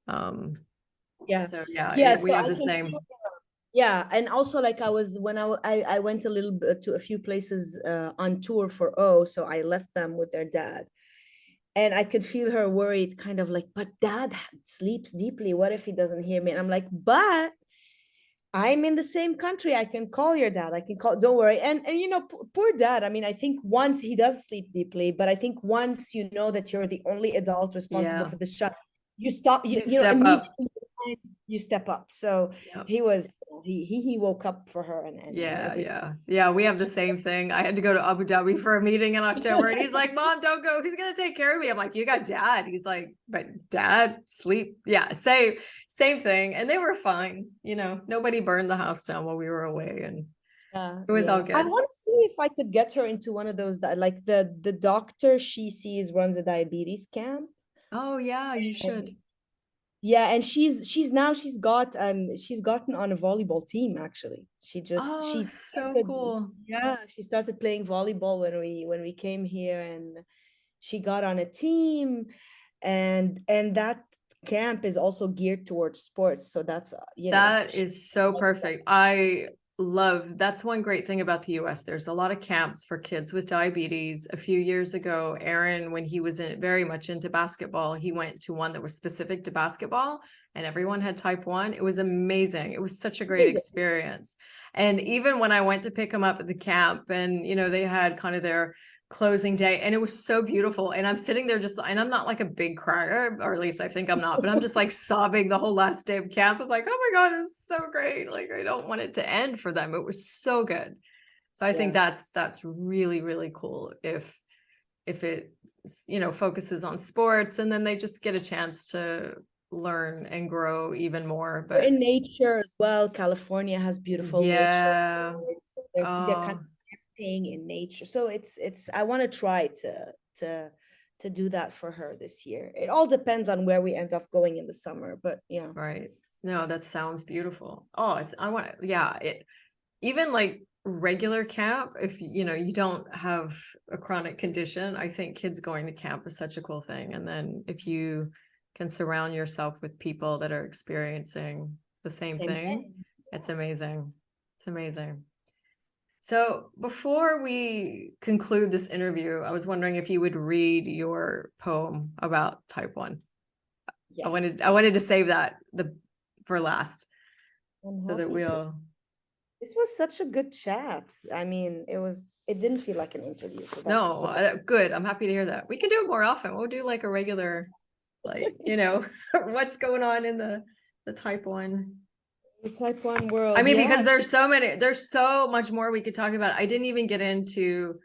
Um, Yeah. so yeah, Yeah. we So have I the can same. feel, yeah. And also, like, I was, when I went a little bit to a few places on tour for O, so I left them with their dad. And I could feel her worried, kind of like, but dad sleeps deeply. What if he doesn't hear me? And I'm like, but I'm in the same country. I can call your dad. I can call, don't worry. And you know, poor dad. I mean, I think once he does sleep deeply, but I think once you know that you're the only adult responsible Yeah, for this child, you stop, you you know, step up. immediately and you step up. So Yep. he woke up for her and Yeah. We have the same thing. I had to go to Abu Dhabi for a meeting in October, and he's like, "Mom, don't go. He's gonna take care of me." I'm like, "You got dad." He's like, "But dad, sleep." Yeah, same thing. And they were fine. Nobody burned the house down while we were away, and it was all I good. want to see if I could get her into one of those that like the doctor she sees runs a diabetes camp. Oh yeah, you And should. yeah, and she's gotten on a volleyball team actually. Oh, She so started, cool. yeah, she started playing volleyball when we came here, and she got on a team, and that camp is also geared towards sports. So that's That is so perfect. That's one great thing about the US. There's a lot of camps for kids with diabetes. A few years ago, Aaron, when he was very much into basketball, he went to one that was specific to basketball, and everyone had type 1. It was amazing. It was such a great experience. And even when I went to pick him up at the camp, and they had kind of their closing day, and it was so beautiful, and I'm sitting there and I'm not like a big crier, or at least I think I'm not, but I'm just like sobbing the whole last day of camp. I'm like, oh my God, it was so great. Like, I don't want it to end for them. It was so good. So I think that's really, really cool if it focuses on sports, and then they just get a chance to learn and grow even more. But But in nature as well, California has beautiful nature. yeah. So they're kind of camping in nature. So it's I want to try to do that for her this year. It all depends on where we end up going in the summer, but yeah. Right. No, that sounds beautiful. Oh, even like regular camp, if you don't have a chronic condition, I think kids going to camp is such a cool thing. And then if you can surround yourself with people that are experiencing the same thing, it's amazing. It's amazing. So before we conclude this interview, I was wondering if you would read your poem about type 1. Yes. I wanted to save that for last, so that this was such a good chat. I mean, it didn't feel like an interview. So no, good. I'm happy to hear that. We can do it more often. We'll do like a regular, like, what's going on in the type 1. The type 1 world. I mean, because there's so much more we could talk about. I didn't even get into,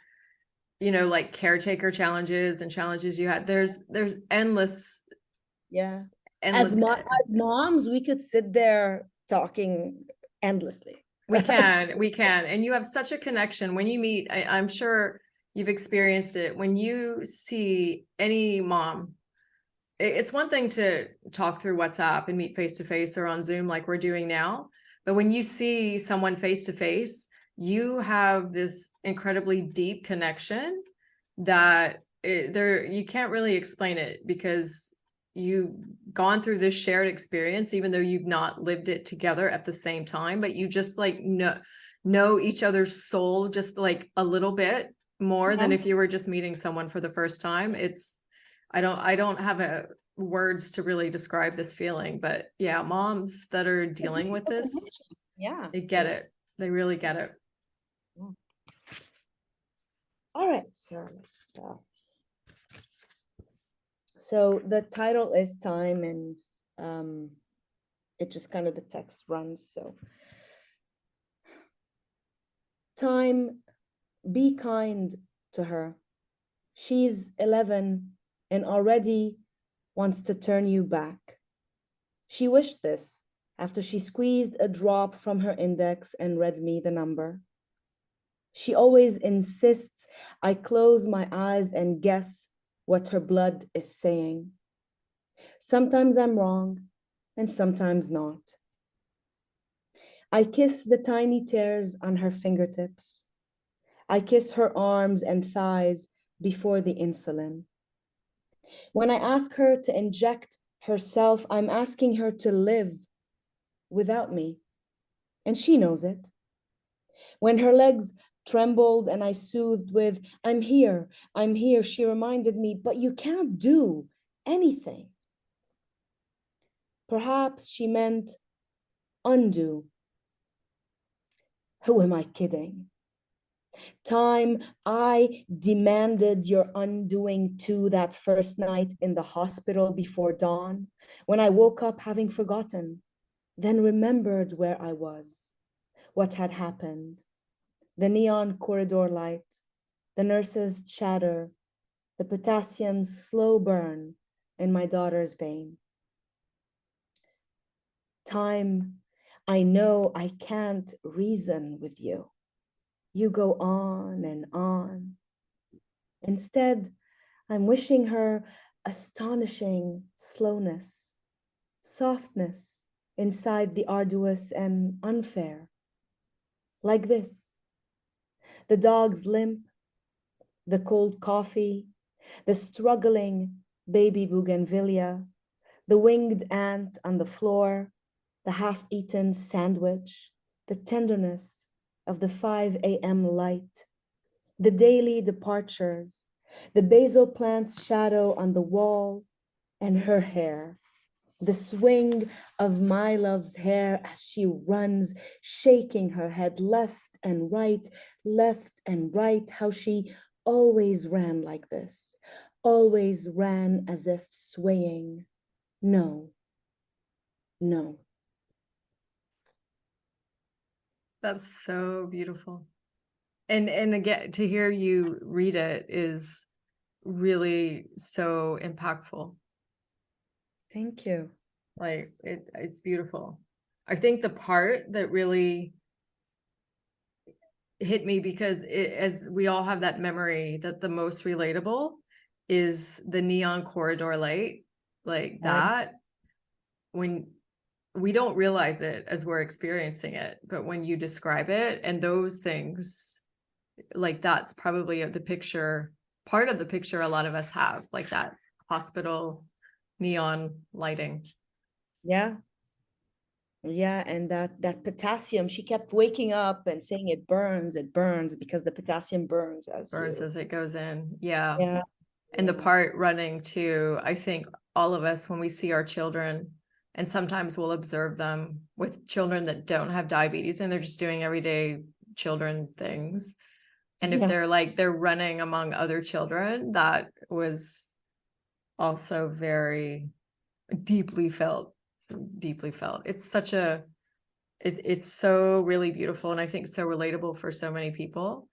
like caretaker challenges and challenges you had. There's endless. Yeah. As moms, we could sit there talking endlessly. We can. And you have such a connection when you meet. I'm sure you've experienced it. When you see any mom, it's one thing to talk through WhatsApp and meet face to face or on Zoom like we're doing now. But when you see someone face to face, you have this incredibly deep connection that you can't really explain it, because you've gone through this shared experience, even though you've not lived it together at the same time, but you just like know each other's soul just like a little bit more than if you were just meeting someone for the first time. I don't have words to really describe this feeling, but yeah, moms that are dealing with this, they get it. They really get it. All right, so the title is Time, and it just kind of the text runs. So time, be kind to her. She's 11 and already wants to turn you back. She wished this after she squeezed a drop from her index and read me the number. She always insists I close my eyes and guess what her blood is saying. Sometimes I'm wrong, and sometimes not. I kiss the tiny tears on her fingertips. I kiss her arms and thighs before the insulin. When I ask her to inject herself, I'm asking her to live without me, and she knows it. When her legs trembled and I soothed with, I'm here, she reminded me, but you can't do anything. Perhaps she meant undo. Who am I kidding? Time, I demanded your undoing too that first night in the hospital before dawn, when I woke up having forgotten, then remembered where I was, what had happened, the neon corridor light, the nurse's chatter, the potassium's slow burn in my daughter's vein. Time, I know I can't reason with you. You go on and on. Instead, I'm wishing her astonishing slowness, softness inside the arduous and unfair. Like this, the dog's limp, the cold coffee, the struggling baby bougainvillea, the winged ant on the floor, the half-eaten sandwich, the tenderness of the 5 a.m. light, the daily departures, the basil plant's shadow on the wall, and her hair, the swing of my love's hair as she runs, shaking her head left and right, how she always ran like this, always ran as if swaying. No, no. That's so beautiful. And again, to hear you read it is really so impactful. Thank you. Like it's beautiful. I think the part that really hit me, because as we all have that memory, that the most relatable is the neon corridor light, like that, when we don't realize it as we're experiencing it, but when you describe it and those things, like that's probably the picture, part of the picture a lot of us have, like that hospital neon lighting. Yeah. Yeah, and that potassium, she kept waking up and saying it burns because the potassium burns as Burns you. as it goes in. Yeah. Yeah. And the Yeah. part running too, I think all of us, when we see our children, and sometimes we'll observe them with children that don't have diabetes and they're just doing everyday children things. And if Yeah. they're running among other children, that was also very deeply felt. It's such a, it's so really beautiful. And I think so relatable for so many people.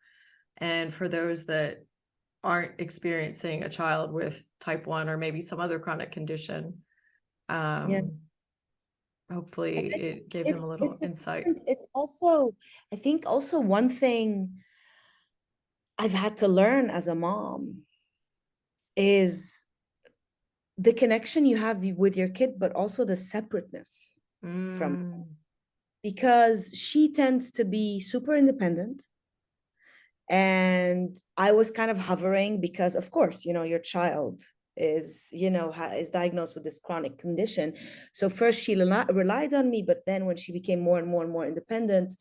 And for those that aren't experiencing a child with type 1 or maybe some other chronic condition, Yeah. hopefully And I think it gave them a little insight. it's also, I think also one thing I've had to learn as a mom is the connection you have with your kid, but also the separateness from, because she tends to be super independent. And I was kind of hovering because, of course, your child is, is diagnosed with this chronic condition. So first she relied on me, but then when she became more and more and more independent,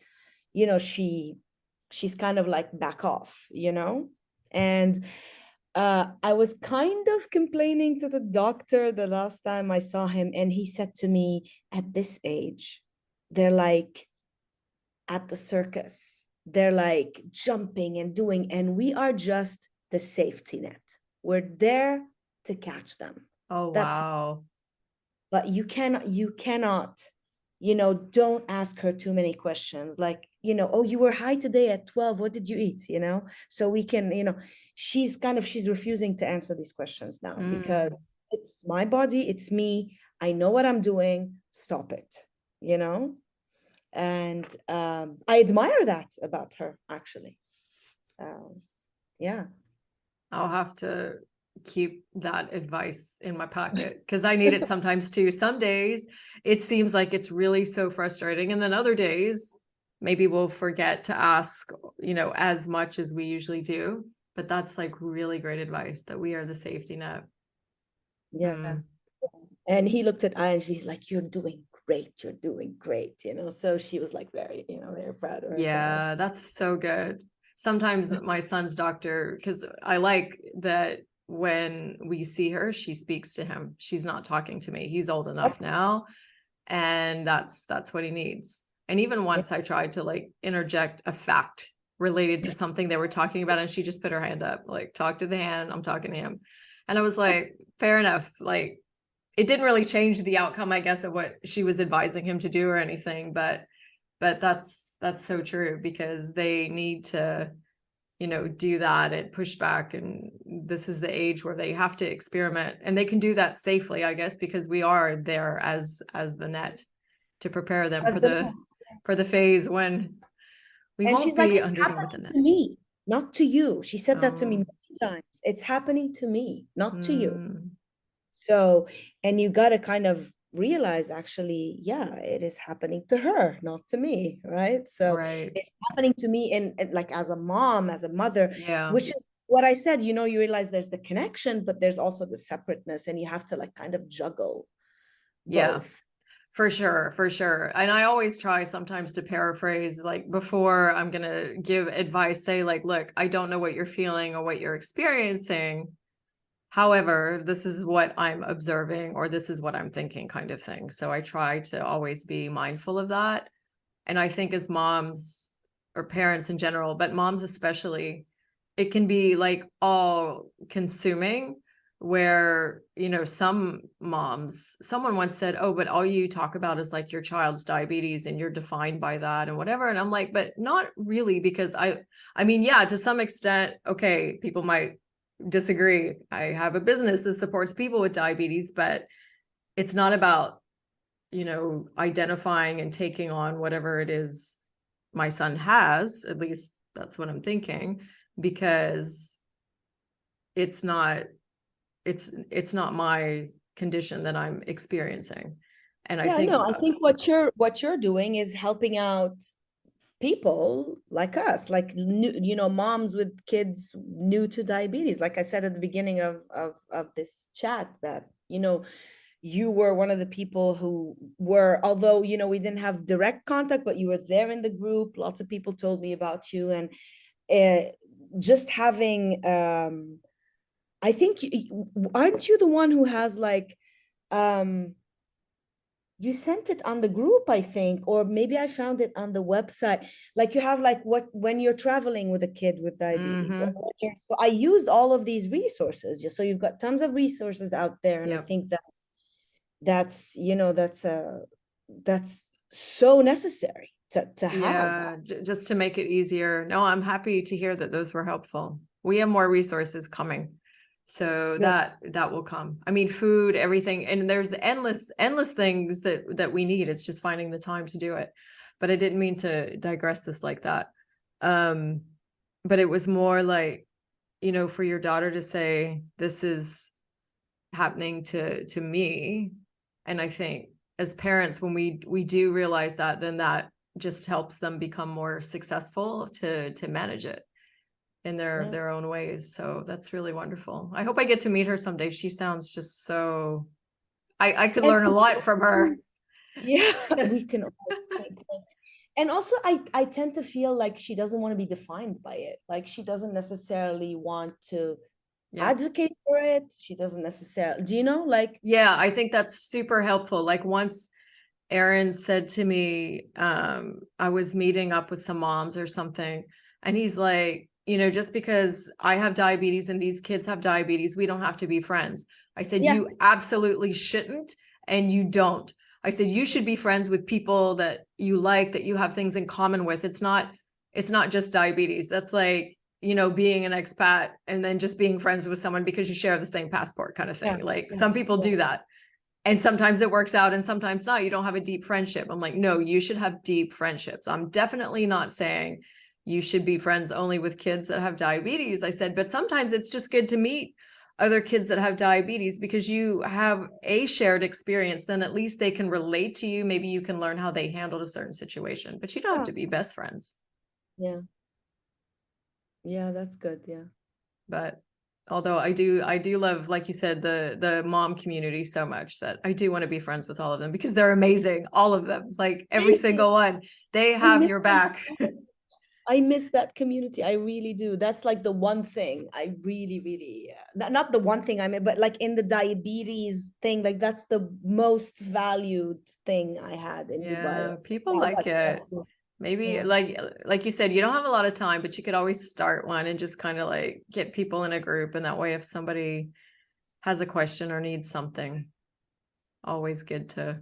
she's kind of like back off, and I was kind of complaining to the doctor the last time I saw him, and he said to me, at this age, they're like at the circus. They're like jumping and doing, and we are just the safety net. We're there to catch them. Oh, wow. But you cannot, don't ask her too many questions. Like, oh, you were high today at 12. What did you eat? So we can, she's refusing to answer these questions now because it's my body, it's me. I know what I'm doing. Stop it, and I admire that about her, actually. Yeah. I'll have to keep that advice in my pocket because I need it sometimes too. Some days it seems like it's really so frustrating, and then other days maybe we'll forget to ask, as much as we usually do. But that's like really great advice, that we are the safety net. Yeah. And he looked at I and she's like, you're doing great, so she was like very, very proud of herself. Yeah, that's so good. Sometimes my son's doctor, because I like that when we see her, she speaks to him. She's not talking to me. He's old enough now, and that's what he needs. And even once I tried to like interject a fact, related to something they were talking about. And she just put her hand up, like, talk to the hand, I'm talking to him. And I was like, fair enough. Like, it didn't really change the outcome, I guess, of what she was advising him to do or anything. But that's so true, because they need to, you know, do that and push back. And this is the age where they have to experiment, and they can do that safely, I guess, because we are there as the net to prepare them for the phase when we And won't she's like, be it's underneath the happening net. to me, not to you. She said that to me Oh. many times. It's happening to me, not to you. Mm. So, and you got to kind of realize, actually, yeah, it is happening to her, not to me, right? So Right. it's happening to me, and like as a mom, as a mother, Yeah. which is what I said, you know, you realize there's the connection, but there's also the separateness, and you have to like kind of juggle Yeah. both. For sure, for sure. And I always try sometimes to paraphrase, like, before I'm going to give advice, say, like, look, I don't know what you're feeling or what you're experiencing. However, this is what I'm observing, or this is what I'm thinking, kind of thing. So I try to always be mindful of that. And I think as moms, or parents in general, but moms especially, it can be like all consuming, where, you know, some moms, someone once said, oh, but all you talk about is like your child's diabetes and you're defined by that and whatever. And I'm like, but not really, because I mean, yeah, to some extent, okay, people might disagree. I have a business that supports people with diabetes, but it's not about, you know, identifying and taking on whatever it is my son has. At least that's what I'm thinking, because it's not my condition that I'm experiencing. And I Yeah, think, no, I think what you're doing is helping out people like us, like new, you know, moms with kids new to diabetes. Like I said at the beginning of this chat, that, you know, you were one of the people who were, although, you know, we didn't have direct contact, but you were there in the group. Lots of people told me about you. And just having, I think, aren't you the one who has like, you sent it on the group, I think, or maybe I found it on the website. Like you have like what, when you're traveling with a kid with diabetes. mm-hmm, So I used all of these resources. So you've got tons of resources out there. And I yep, think that's, you know, that's so necessary to have. yeah, just to make it easier. No, I'm happy to hear that those were helpful. We have more resources coming, so Yeah. that will come. I mean, food, everything, and there's endless things that we need. It's just finding the time to do it. But I didn't mean to digress this like that. But it was more like, you know, for your daughter to say, this is happening to me. And I think as parents, when we do realize that, then that just helps them become more successful to manage it in their own ways. So that's really wonderful. I hope I get to meet her someday. She sounds just so, I could And learn a lot from her. yeah, we can always think. And also I tend to feel like she doesn't want to be defined by it. Like she doesn't necessarily want to Yeah. advocate for it. She doesn't necessarily, do you know, like, Yeah, I think that's super helpful. Like once Aaron said to me, I was meeting up with some moms or something, and he's like, you know, just because I have diabetes and these kids have diabetes, we don't have to be friends. I said, yeah, you absolutely shouldn't, and you don't. I said, you should be friends with people that you like, that you have things in common with. It's not just diabetes. That's like, you know, being an expat and then just being friends with someone because you share the same passport, kind of thing. yeah, Like yeah, some people yeah. do that. And sometimes it works out and sometimes not. You don't have a deep friendship. I'm like, no, you should have deep friendships. I'm definitely not saying you should be friends only with kids that have diabetes. I said, but sometimes it's just good to meet other kids that have diabetes, because you have a shared experience. Then at least they can relate to you. Maybe you can learn how they handled a certain situation, but you don't have to be best friends. Yeah. Yeah, that's good. Yeah. But although I do love, like you said, the mom community so much that I do want to be friends with all of them, because they're amazing, all of them, like every single one. They I have miss your them back. so much. I miss that community. I really do. That's like the one thing I really, really, not the one thing I mean, but like in the diabetes thing, like that's the most valued thing I had in Dubai. Yeah, Was people that like it. WhatsApp group. Maybe Yeah. like you said, you don't have a lot of time, but you could always start one and just kind of like get people in a group. And that way, if somebody has a question or needs something, always good to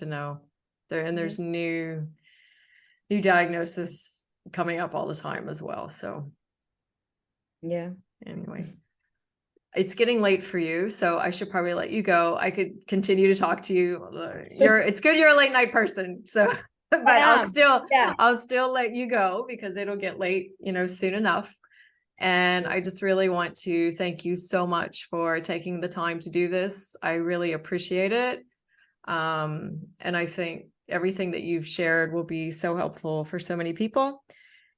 know. There's new diagnosis coming up all the time as well. So Yeah. anyway, it's getting late for you, so I should probably let you go. I could continue to talk to you. It's good you're a late night person. So but I'll still let you go because it'll get late, soon enough. And I just really want to thank you so much for taking the time to do this. I really appreciate it. And I think everything that you've shared will be so helpful for so many people.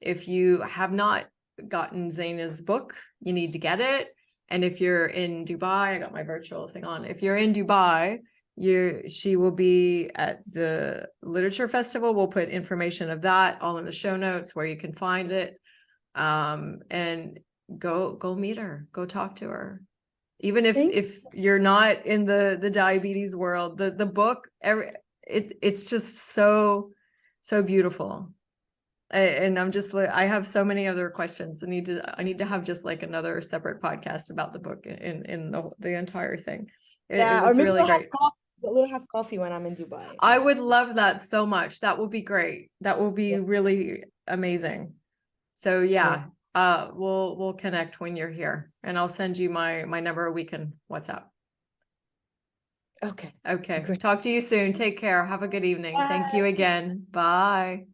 If you have not gotten Zeina's book, you need to get it. And if you're in Dubai, I got my virtual thing on. If you're in Dubai, she will be at the literature festival. We'll put information of that all in the show notes where you can find it. And go meet her, go talk to her. Even if you're not in the diabetes world, the book, it's just so beautiful. And I'm just like, I have so many other questions. I need to have just like another separate podcast about the book in the entire thing. It was really great. We'll have coffee when I'm in Dubai. I would love that so much. That would be great. That will be really amazing. So yeah. We'll connect when you're here, and I'll send you my number. We can WhatsApp. Okay. Great. Talk to you soon. Take care. Have a good evening. Bye. Thank you again. Bye.